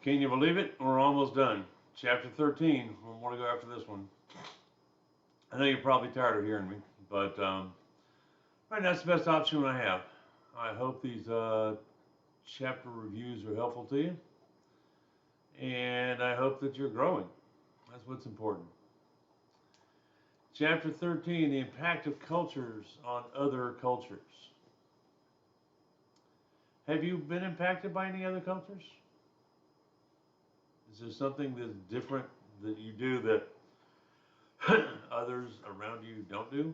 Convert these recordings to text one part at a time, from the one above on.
Can you believe it? We're almost done. Chapter 13. We want to go after this one. I know you're probably tired of hearing me, but right, that's the best option I have. I hope these chapter reviews are helpful to you, and I hope that you're growing. That's what's important. Chapter 13, the impact of cultures on other cultures. Have you been impacted by any other cultures? Is there something that's different that you do that others around you don't do?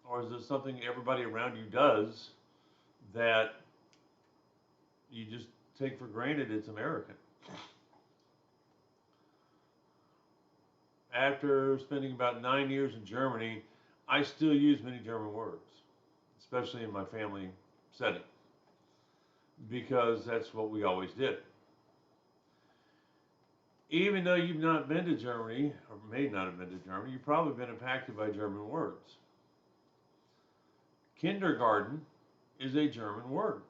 Or is there something everybody around you does that you just take for granted it's American? After spending about 9 years in Germany, I still use many German words, especially in my family setting, because that's what we always did. Even though you've not been to Germany, or may not have been to Germany, you've probably been impacted by German words. Kindergarten is a German word.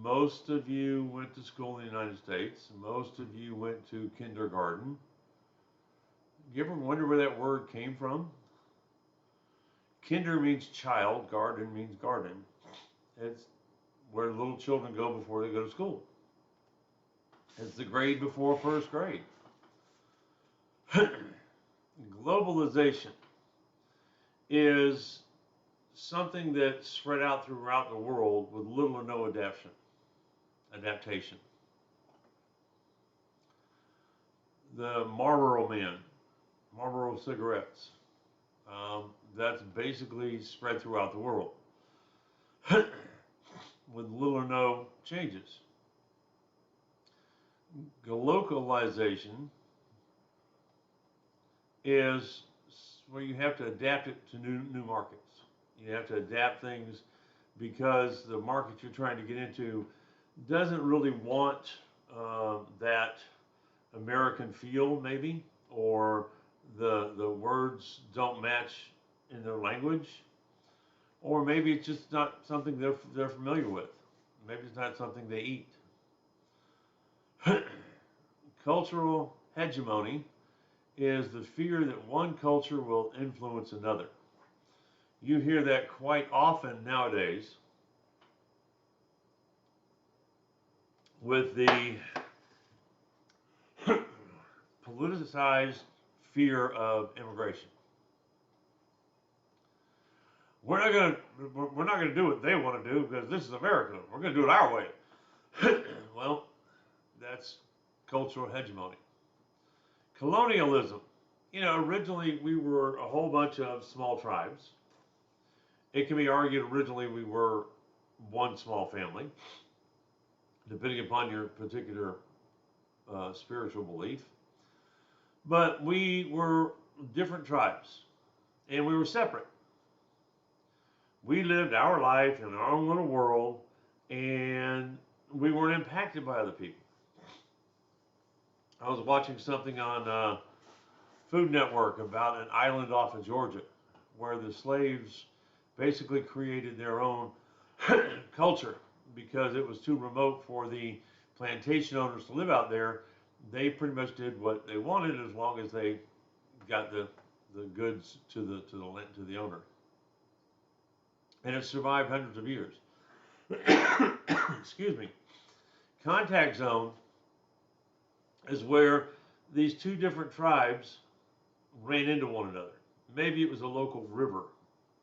Most of you went to school in the United States. Most of you went to kindergarten. You ever wonder where that word came from? Kinder means child, garden means garden. It's where little children go before they go to school. It's the grade before first grade. Globalization is something that's spread out throughout the world with little or no adaptation. The Marlboro Man, Marlboro cigarettes, that's basically spread throughout the world with little or no changes. Glocalization is where you have to adapt it to new markets. You have to adapt things because the market you're trying to get into doesn't really want that American feel, maybe, or the words don't match in their language, or maybe it's just not something they're familiar with. Maybe it's not something they eat. Cultural hegemony is the fear that one culture will influence another. You hear that quite often nowadays with the politicized fear of immigration. We're not going to do what they want to do because this is America. We're going to do it our way. Well, that's cultural hegemony. Colonialism. You know, originally we were a whole bunch of small tribes. It can be argued originally we were one small family, depending upon your particular spiritual belief. But we were different tribes, and we were separate. We lived our life in our own little world, and we weren't impacted by other people. I was watching something on Food Network about an island off of Georgia where the slaves basically created their own culture because it was too remote for the plantation owners to live out there. They pretty much did what they wanted as long as they got the goods to the owner. And it survived hundreds of years. Excuse me. Contact zone is where these two different tribes ran into one another. Maybe it was a local river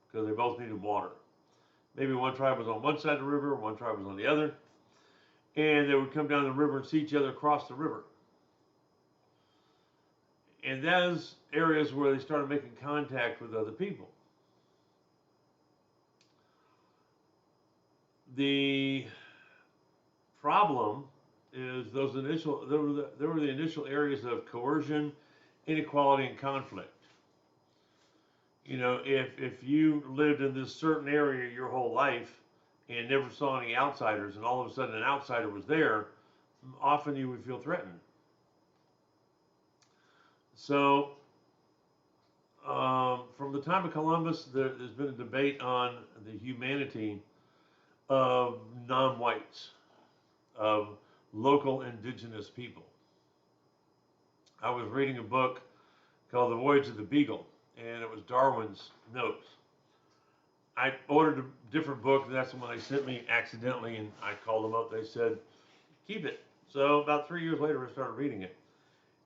because they both needed water. Maybe one tribe was on one side of the river, one tribe was on the other, and they would come down the river and see each other across the river. And those areas where they started making contact with other people. The problem is there were the initial areas of coercion, inequality, and conflict. You know, if you lived in this certain area your whole life and never saw any outsiders, and all of a sudden an outsider was there, often you would feel threatened. So, from the time of Columbus, there's been a debate on the humanity of non-whites, of local indigenous people. I was reading a book called The Voyage of the Beagle, and it was Darwin's notes. I ordered a different book, and that's the one they sent me accidentally, and I called them up. They said, keep it. So about 3 years later, I started reading it.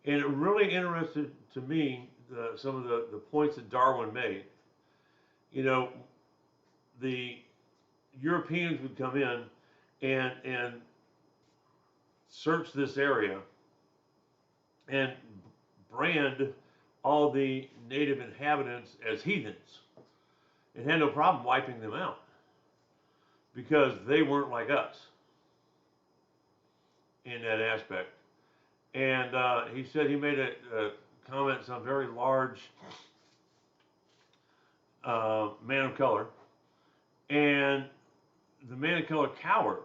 And it really interested to me some of the points that Darwin made. You know, the Europeans would come in and search this area and brand all the native inhabitants as heathens and had no problem wiping them out because they weren't like us in that aspect. And he said he made a comment, some very large man of color, and the man of color cowered.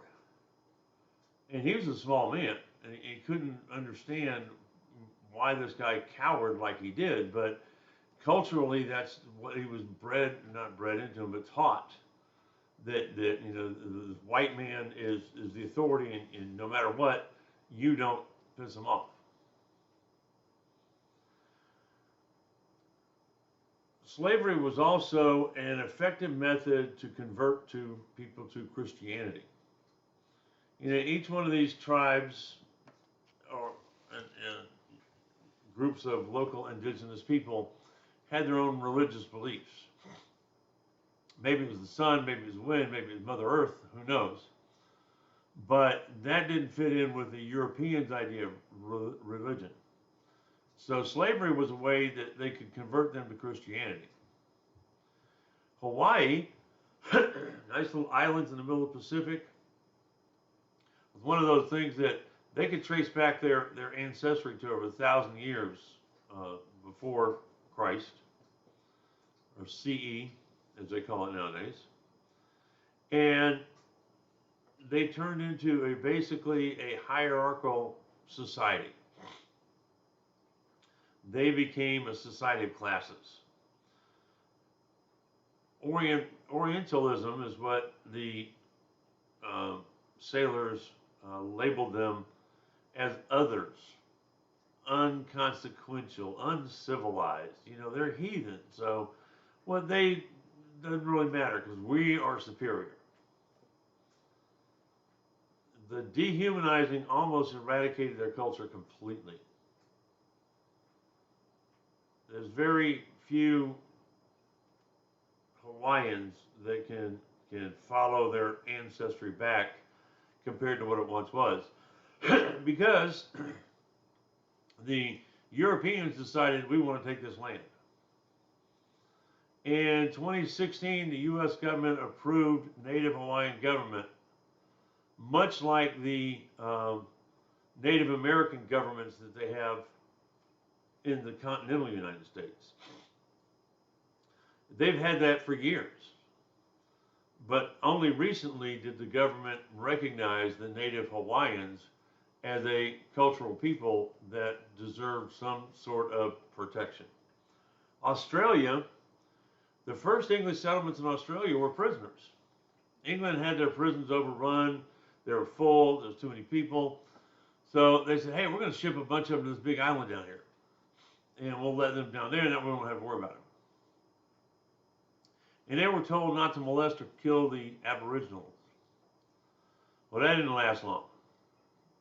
And he was a small man, and he couldn't understand why this guy cowered like he did, but culturally that's what he was not bred into, but taught, that you know, the white man is the authority, and no matter what, you don't piss him off. Slavery was also an effective method to convert people to Christianity. You know, each one of these tribes or groups of local indigenous people had their own religious beliefs. Maybe it was the sun, maybe it was the wind, maybe it was Mother Earth, who knows. But that didn't fit in with the Europeans' idea of religion. So slavery was a way that they could convert them to Christianity. Hawaii, nice little islands in the middle of the Pacific, was one of those things that they could trace back their ancestry to over 1,000 years before Christ, or CE, as they call it nowadays. And they turned into basically a hierarchical society. They became a society of classes. Orientalism is what the sailors labeled them as others, unconsequential, uncivilized. You know, they're heathen. So what they doesn't really matter because we are superior. The dehumanizing almost eradicated their culture completely. There's very few Hawaiians that can follow their ancestry back compared to what it once was. Because the Europeans decided we want to take this land. In 2016, the U.S. government approved Native Hawaiian government, much like the Native American governments that they have in the continental United States. They've had that for years. But only recently did the government recognize the Native Hawaiians as a cultural people that deserve some sort of protection. Australia, the first English settlements in Australia were prisoners. England had their prisons overrun, they were full, there was too many people. So they said, hey, we're going to ship a bunch of them to this big island down here. And we'll let them down there, and then we won't have to worry about them. And they were told not to molest or kill the Aboriginals. Well, that didn't last long.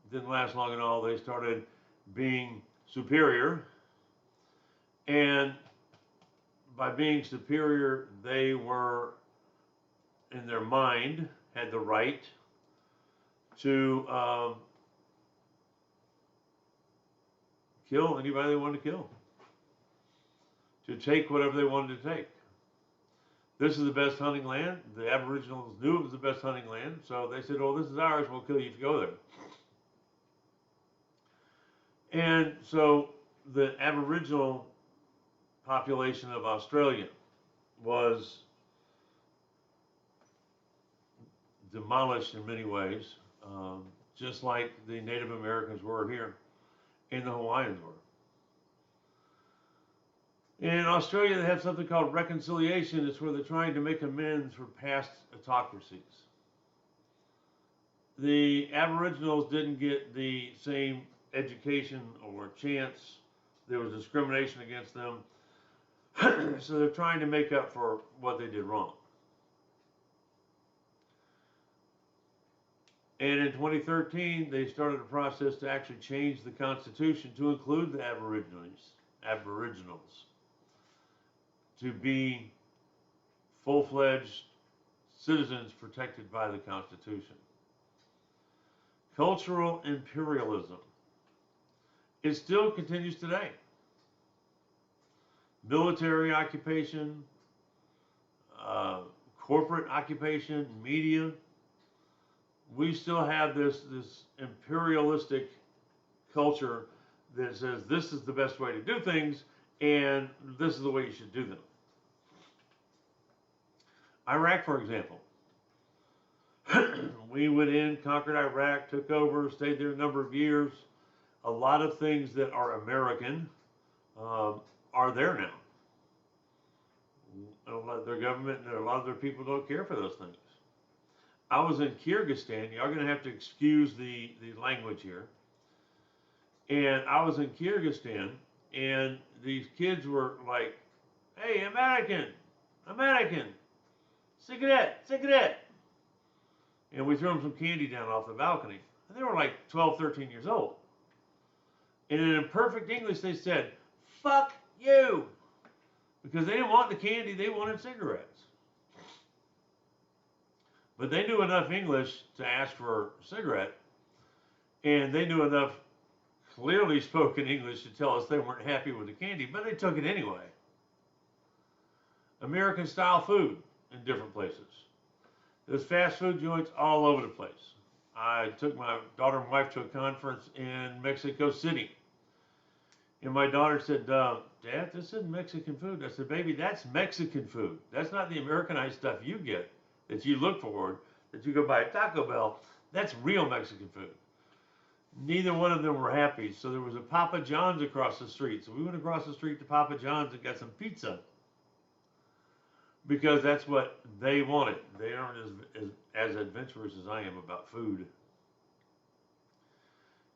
It didn't last long at all. They started being superior. And by being superior, they were, in their mind, had the right to kill anybody they wanted to kill. To take whatever they wanted to take. This is the best hunting land. The Aboriginals knew it was the best hunting land, so they said, oh, this is ours, we'll kill you if you go there. And so the Aboriginal population of Australia was demolished in many ways, just like the Native Americans were here and the Hawaiians were. In Australia, they have something called reconciliation. It's where they're trying to make amends for past autocracies. the Aboriginals didn't get the same education or chance. There was discrimination against them. So they're trying to make up for what they did wrong. And in 2013, they started a process to actually change the Constitution to include the Aboriginals to be full-fledged citizens protected by the Constitution. Cultural imperialism. It still continues today. Military occupation, corporate occupation, media. We still have this imperialistic culture that says this is the best way to do things and this is the way you should do them. Iraq, for example. We went in, conquered Iraq, took over, stayed there a number of years. A lot of things that are American are there now. Their government and a lot of their people don't care for those things. I was in Kyrgyzstan. Y'all are going to have to excuse the language here. And I was in Kyrgyzstan, and these kids were like, "Hey, American, American, cigarette, cigarette." And we threw them some candy down off the balcony. And they were like 12, 13 years old. And in perfect English, they said, "Fuck you." Because they didn't want the candy, they wanted cigarettes. But they knew enough English to ask for a cigarette. And they knew enough clearly spoken English to tell us they weren't happy with the candy, but they took it anyway. American style food in different places. There's fast food joints all over the place. I took my daughter and wife to a conference in Mexico City. And my daughter said, "Dad, this isn't Mexican food." I said, "Baby, that's Mexican food. That's not the Americanized stuff you get, that you look for, that you go buy at Taco Bell. That's real Mexican food." Neither one of them were happy. So there was a Papa John's across the street. So we went across the street to Papa John's and got some pizza. Because that's what they wanted. They aren't as adventurous as I am about food.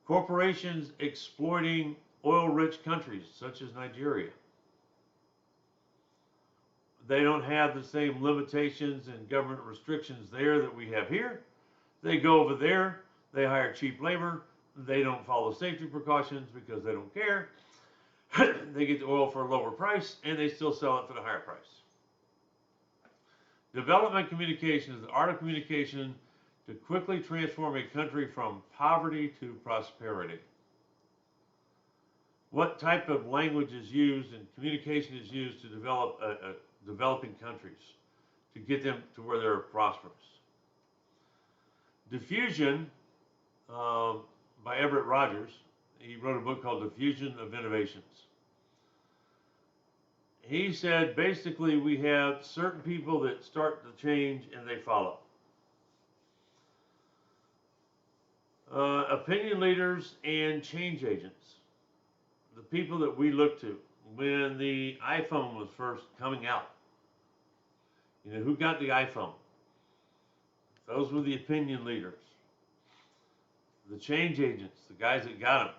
Corporations exploiting oil-rich countries such as Nigeria. They don't have the same limitations and government restrictions there that we have here. They go over there, they hire cheap labor, they don't follow safety precautions because they don't care. They get the oil for a lower price and they still sell it for the higher price. Development communication is the art of communication to quickly transform a country from poverty to prosperity. What type of language is used and communication is used to develop developing countries, to get them to where they're prosperous? Diffusion, by Everett Rogers. He wrote a book called Diffusion of Innovations. He said basically we have certain people that start the change and they follow. Opinion leaders and change agents. The people that we look to when the iPhone was first coming out. You know, who got the iPhone? Those were the opinion leaders. The change agents, the guys that got them.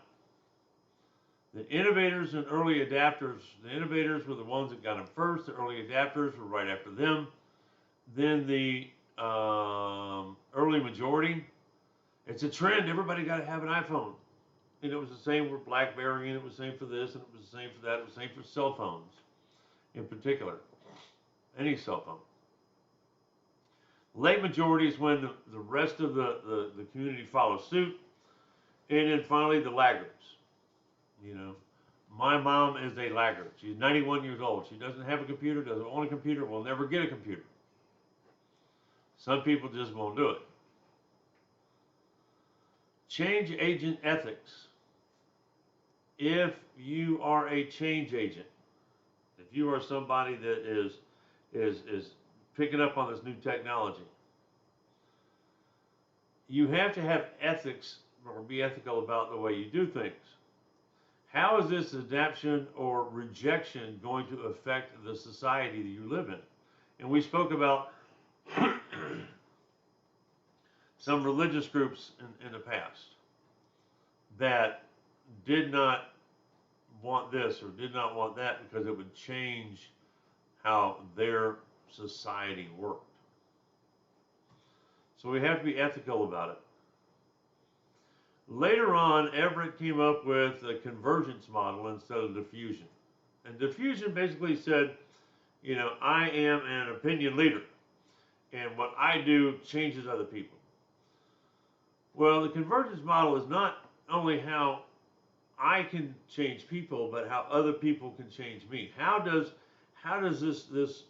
The innovators and early adapters. The innovators were the ones that got them first. The early adapters were right after them. Then the early majority. It's a trend. Everybody got to have an iPhone. And it was the same for BlackBerry, and it was the same for this, and it was the same for that. It was the same for cell phones in particular. Any cell phone. Late majority is when the rest of the community follows suit. And then finally the laggards. You know, my mom is a laggard. She's 91 years old. She doesn't have a computer, doesn't own a computer, will never get a computer. Some people just won't do it. Change agent ethics. If you are a change agent, if you are somebody that is picking up on this new technology, you have to have ethics or be ethical about the way you do things. How is this adaptation or rejection going to affect the society that you live in? And we spoke about some religious groups in the past that did not want this or did not want that because it would change how their society worked. So we have to be ethical about it. Later on, Everett came up with a convergence model instead of diffusion. And diffusion basically said, you know, I am an opinion leader, and what I do changes other people. Well, the convergence model is not only how I can change people, but how other people can change me. How does this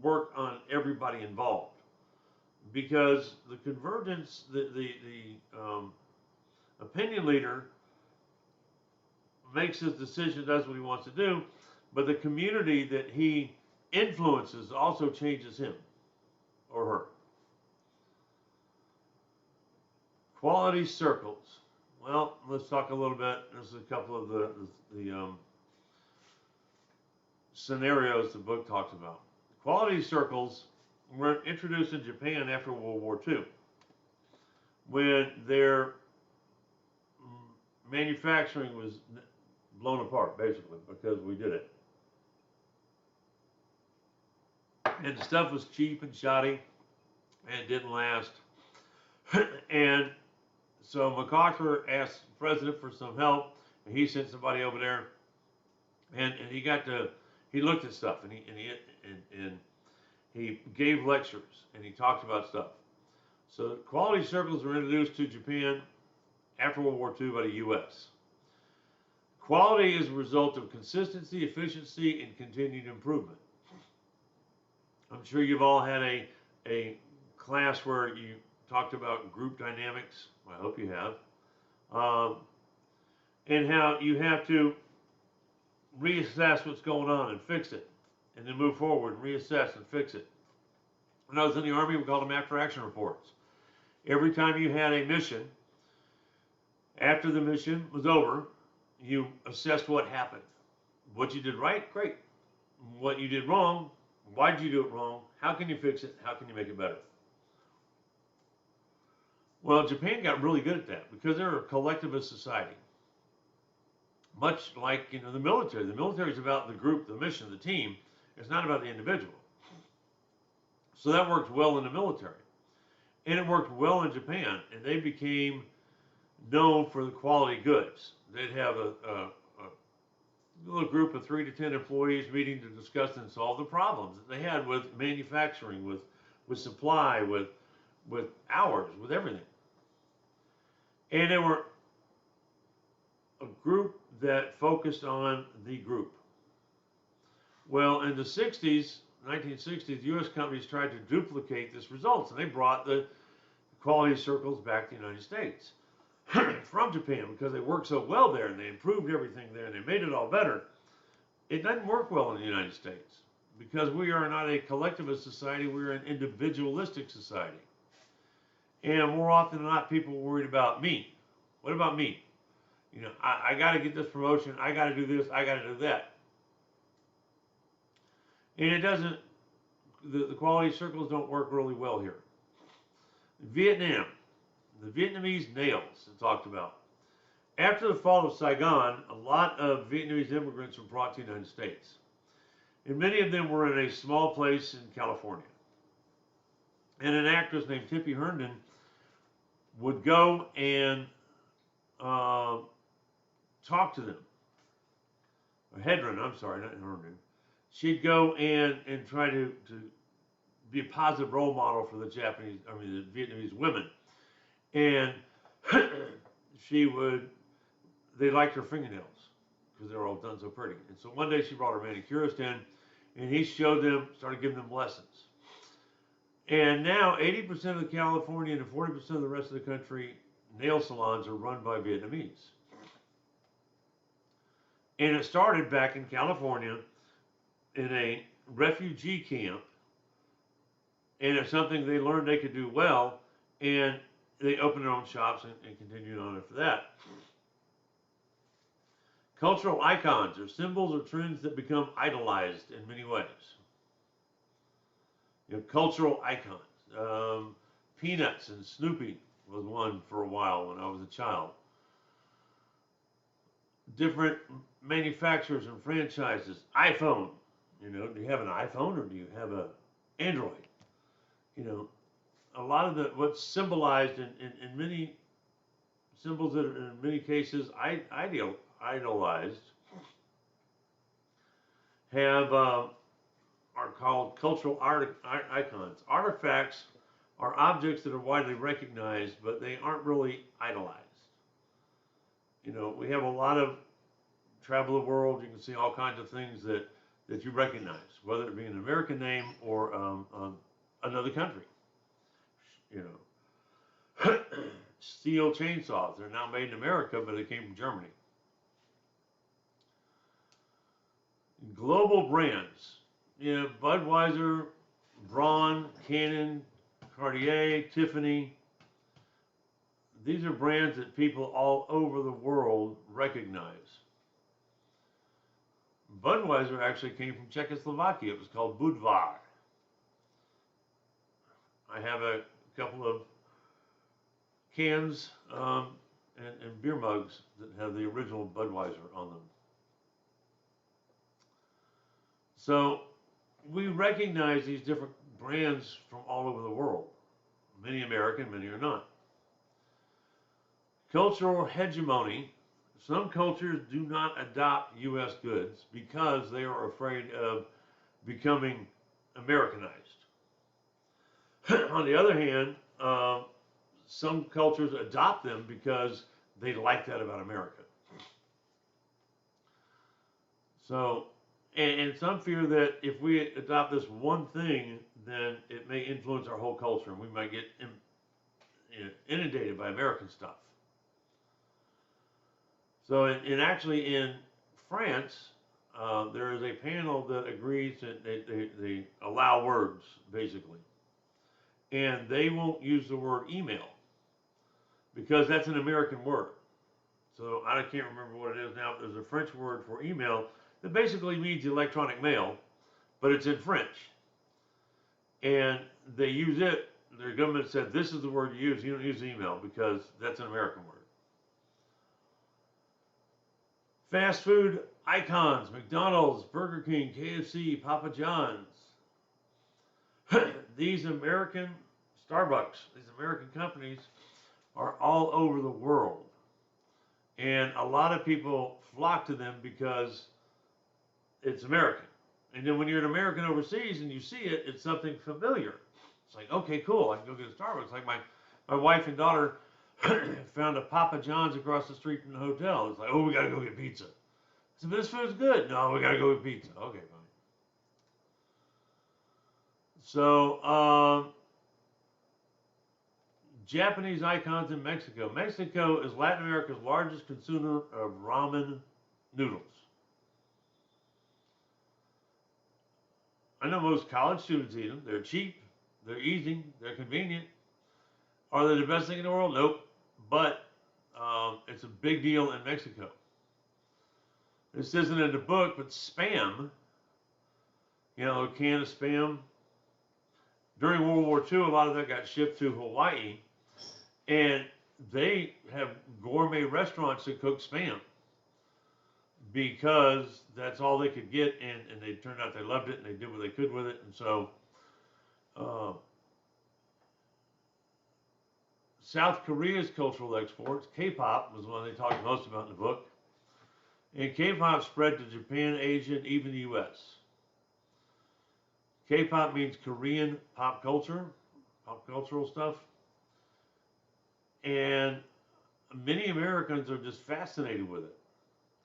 work on everybody involved? Because the convergence, the opinion leader makes his decision, does what he wants to do, but the community that he influences also changes him or her. Quality circles. Well, let's talk a little bit. This is a couple of the scenarios the book talks about. Quality circles were introduced in Japan after World War II, when their manufacturing was blown apart, basically, because we did it. And the stuff was cheap and shoddy, and it didn't last. And so MacArthur asked the president for some help, and he sent somebody over there, and he looked at stuff, and he gave lectures, and he talked about stuff. So quality circles were introduced to Japan after World War II by the U.S. Quality is a result of consistency, efficiency, and continued improvement. I'm sure you've all had a class where you talked about group dynamics. I hope you have. And how you have to reassess what's going on and fix it, and then move forward and reassess and fix it. When I was in the Army, we called them after action reports. Every time you had a mission, after the mission was over, you assessed what happened. What you did right, great. What you did wrong, why did you do it wrong? How can you fix it? How can you make it better? Well, Japan got really good at that because they're a collectivist society. Much like, you know, the military. The military is about the group, the mission, the team. It's not about the individual. So that worked well in the military. And it worked well in Japan, and they became known for the quality goods. They'd have a little group of 3 to 10 employees meeting to discuss and solve the problems that they had with manufacturing, with supply, with hours, with everything. And they were a group that focused on the group. Well, in the 60s, 1960s, U.S. companies tried to duplicate this results, and they brought the quality circles back to the United States from Japan because they worked so well there, and they improved everything there, and they made it all better. It doesn't work well in the United States because we are not a collectivist society, we're an individualistic society. And more often than not, people are worried about me. What about me? You know, I got to get this promotion, I got to do this, I got to do that. And it doesn't, the quality circles don't work really well here. Vietnam, the Vietnamese nails, it talked about. After the fall of Saigon, a lot of Vietnamese immigrants were brought to the United States. And many of them were in a small place in California. And an actress named Tippi Hedren would go and talk to them. Or Hedren, I'm sorry, not Herndon. She'd go and try to be a positive role model for the Vietnamese women. And they liked her fingernails because they were all done so pretty. And so one day she brought her manicurist in, and he showed them, started giving them lessons. And now 80% of the California and 40% of the rest of the country nail salons are run by Vietnamese. And it started back in California in a refugee camp, and it's something they learned they could do well, and they opened their own shops and continued on after that. Cultural icons are symbols or trends that become idolized in many ways. You know, cultural icons. Peanuts and Snoopy was one for a while when I was a child. Different manufacturers and franchises. iPhone, you know, do you have an iPhone or do you have a Android? You know, a lot of what's symbolized in many symbols that are in many cases idolized have are called cultural icons. Artifacts are objects that are widely recognized, but they aren't really idolized. You know, we have a lot of travel the world. You can see all kinds of things that you recognize, whether it be an American name or another country. You know, steel chainsaws. They're now made in America, but they came from Germany. Global brands. You know, Budweiser, Braun, Canon, Cartier, Tiffany. These are brands that people all over the world recognize. Budweiser actually came from Czechoslovakia. It was called Budvar. I have a couple of cans and beer mugs that have the original Budweiser on them. So we recognize these different brands from all over the world. Many American, many are not. Cultural hegemony. Some cultures do not adopt U.S. goods because they are afraid of becoming Americanized. On the other hand, some cultures adopt them because they like that about America. So, and some fear that if we adopt this one thing, then it may influence our whole culture and we might get inundated by American stuff. So actually in France, there is a panel that agrees that they allow words, basically. And they won't use the word email because that's an American word. So I can't remember what it is now. There's a French word for email that basically means electronic mail, but it's in French. And they use it. Their government said, this is the word you use. You don't use email because that's an American word. Fast food icons, McDonald's, Burger King, KFC, Papa John's. These American Starbucks, these American companies are all over the world. And a lot of people flock to them because it's American. And then when you're an American overseas and you see it, it's something familiar. It's like, okay, cool, I can go get a Starbucks. Like my wife and daughter found a Papa John's across the street from the hotel. It's like, oh, we got to go get pizza. I said, but this food's good. No, we got to go get pizza. Okay, fine. So, Japanese icons in Mexico. Mexico is Latin America's largest consumer of ramen noodles. I know most college students eat them. They're cheap, they're easy, they're convenient. Are they the best thing in the world? Nope. But it's a big deal in Mexico. This isn't in the book, but Spam, you know, a can of Spam. During World War II, a lot of that got shipped to Hawaii, and they have gourmet restaurants that cook Spam because that's all they could get, and they turned out they loved it, and they did what they could with it, and so South Korea's cultural exports, K-pop was one they talked most about in the book, and K-pop spread to Japan, Asia, and even the U.S. K-pop means Korean pop culture, pop cultural stuff. And many Americans are just fascinated with it,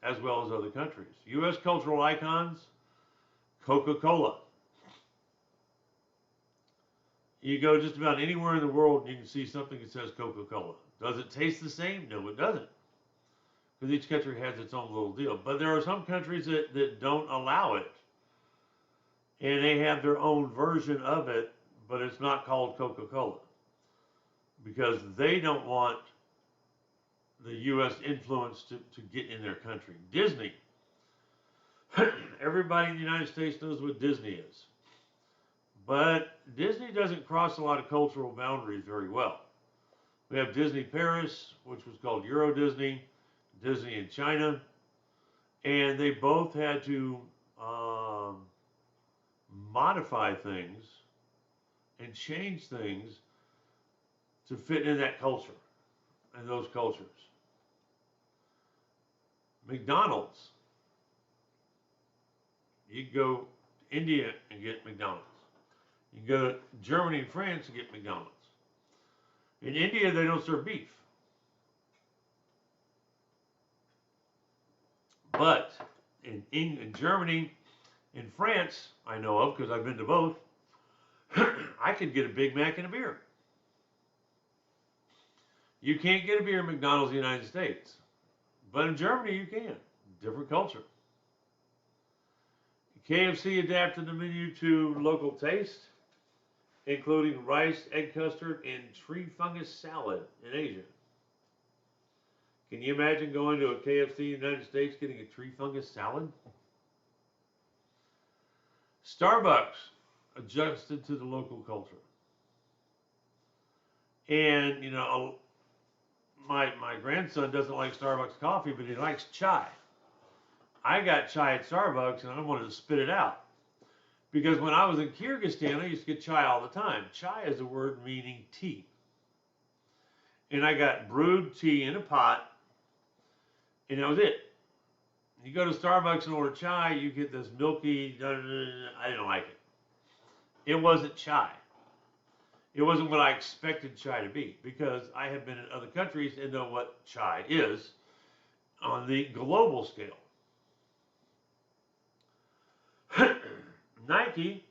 as well as other countries. U.S. cultural icons, Coca-Cola. You go just about anywhere in the world and you can see something that says Coca-Cola. Does it taste the same? No, it doesn't. Because each country has its own little deal. But there are some countries that don't allow it. And they have their own version of it, but it's not called Coca-Cola. Because they don't want the U.S. influence to get in their country. Disney. Everybody in the United States knows what Disney is. But Disney doesn't cross a lot of cultural boundaries very well. We have Disney Paris, which was called Euro Disney, Disney in China, and they both had to um, modify things and change things to fit in that culture and those cultures. McDonald's, you can go to India and get McDonald's. You can go to Germany and France and get McDonald's. In India, they don't serve beef. But in Germany, in France, I know of because I've been to both, I could get a Big Mac and a beer. You can't get a beer at McDonald's in the United States. But in Germany, you can. Different culture. KFC adapted the menu to local taste, including rice, egg custard, and tree fungus salad in Asia. Can you imagine going to a KFC in the United States getting a tree fungus salad? Starbucks adjusted to the local culture. And, you know, my grandson doesn't like Starbucks coffee, but he likes chai. I got chai at Starbucks and I wanted to spit it out. Because when I was in Kyrgyzstan, I used to get chai all the time. Chai is a word meaning tea. And I got brewed tea in a pot, and that was it. You go to Starbucks and order chai, you get this milky, I didn't like it. It wasn't chai. It wasn't what I expected chai to be, because I have been in other countries and know what chai is on the global scale. Nike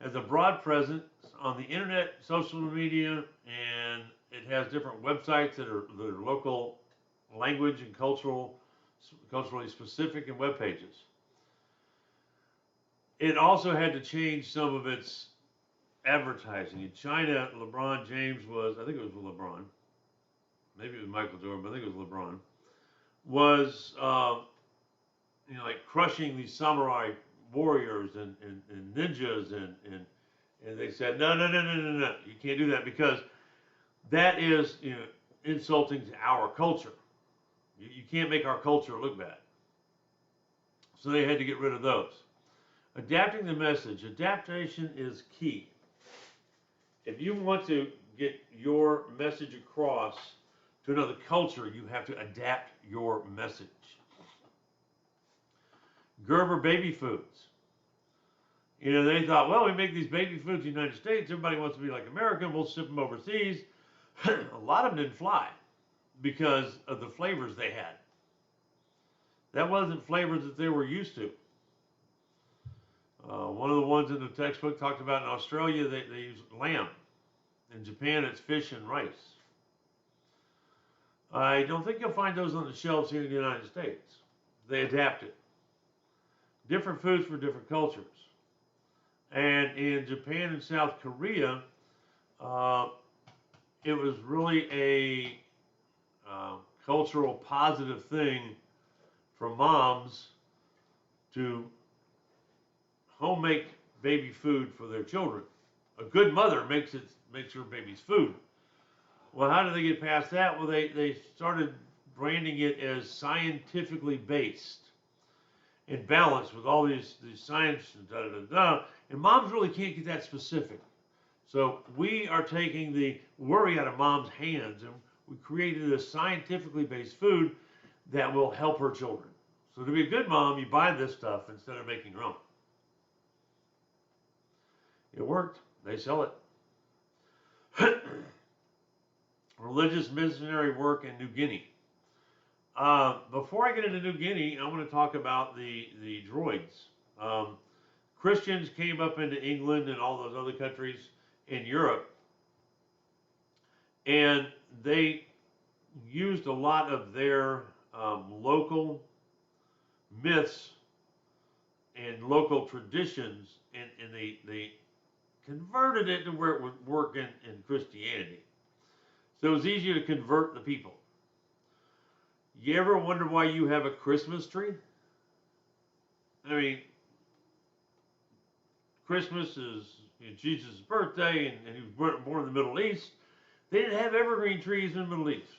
has a broad presence on the internet, social media, and it has different websites that are local language and culturally specific, and web pages. It also had to change some of its advertising. In China, LeBron James was, I think it was LeBron, maybe it was Michael Jordan, but I think it was LeBron, was like crushing these samurai warriors and ninjas, and they said no, you can't do that, because that is, insulting to our culture. You can't make our culture look bad. So they had to get rid of those. Adapting the message. Adaptation is key. If you want to get your message across to another culture, you have to adapt your message. Gerber baby foods. They thought, well, we make these baby foods in the United States. Everybody wants to be like America. We'll ship them overseas. A lot of them didn't fly because of the flavors they had. That wasn't flavors that they were used to. One of the ones in the textbook talked about in Australia, they use lamb. In Japan, it's fish and rice. I don't think you'll find those on the shelves here in the United States. They adapted. Different foods for different cultures. And in Japan and South Korea, it was really a cultural positive thing for moms to home make baby food for their children. A good mother makes her baby's food. Well, how did they get past that? Well, they started branding it as scientifically based and balanced with all these science and and moms really can't get that specific. So we are taking the worry out of mom's hands, and we created a scientifically based food that will help her children. So to be a good mom, you buy this stuff instead of making your own. It worked. They sell it. Religious missionary work in New Guinea. Before I get into New Guinea, I want to talk about the droids. Christians came up into England and all those other countries in Europe, and they used a lot of their local myths and local traditions, and they converted it to where it would work in Christianity. So it was easier to convert the people. You ever wonder why you have a Christmas tree? I mean, Christmas is Jesus' birthday and he was born in the Middle East, they didn't have evergreen trees in the Middle East.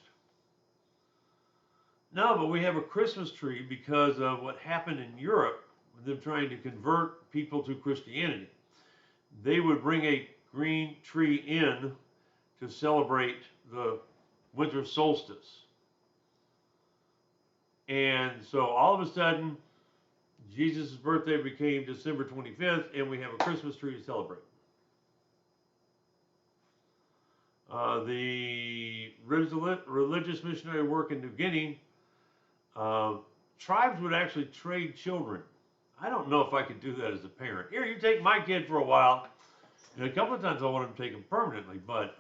No, but we have a Christmas tree because of what happened in Europe with them trying to convert people to Christianity. They would bring a green tree in to celebrate the winter solstice. And so all of a sudden, Jesus' birthday became December 25th, and we have a Christmas tree to celebrate. The religious missionary work in New Guinea, tribes would actually trade children. I don't know if I could do that as a parent. Here, you take my kid for a while. And a couple of times I want to take him permanently, but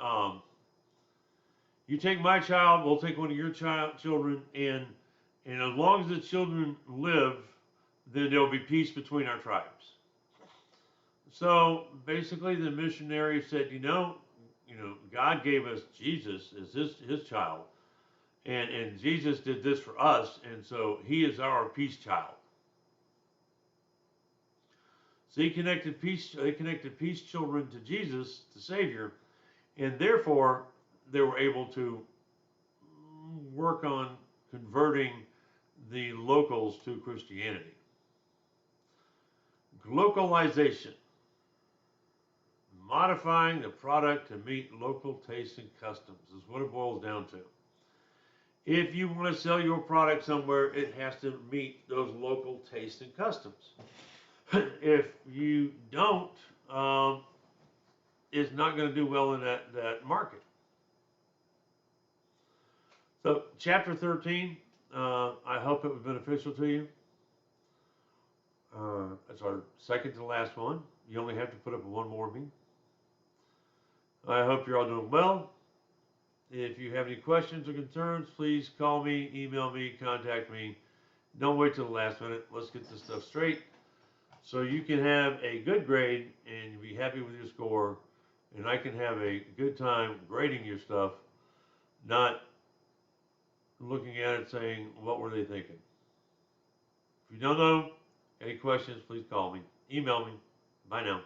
you take my child, we'll take one of your children, and as long as the children live, then there will be peace between our tribes. So basically, the missionary said, God gave us Jesus as his child, and Jesus did this for us, and so he is our peace child. So they connected peace children to Jesus, the Savior, and therefore they were able to work on converting the locals to Christianity. Localization. Modifying the product to meet local tastes and customs is what it boils down to. If you want to sell your product somewhere, it has to meet those local tastes and customs. If you don't, it's not going to do well in that market. So, chapter 13, I hope it was beneficial to you. It's our second to last one. You only have to put up one more of me. I hope you're all doing well. If you have any questions or concerns, please call me, email me, contact me. Don't wait till the last minute. Let's get this stuff straight so you can have a good grade and be happy with your score, and I can have a good time grading your stuff, not looking at it saying, what were they thinking? If you don't know, any questions, please call me, email me. Bye now.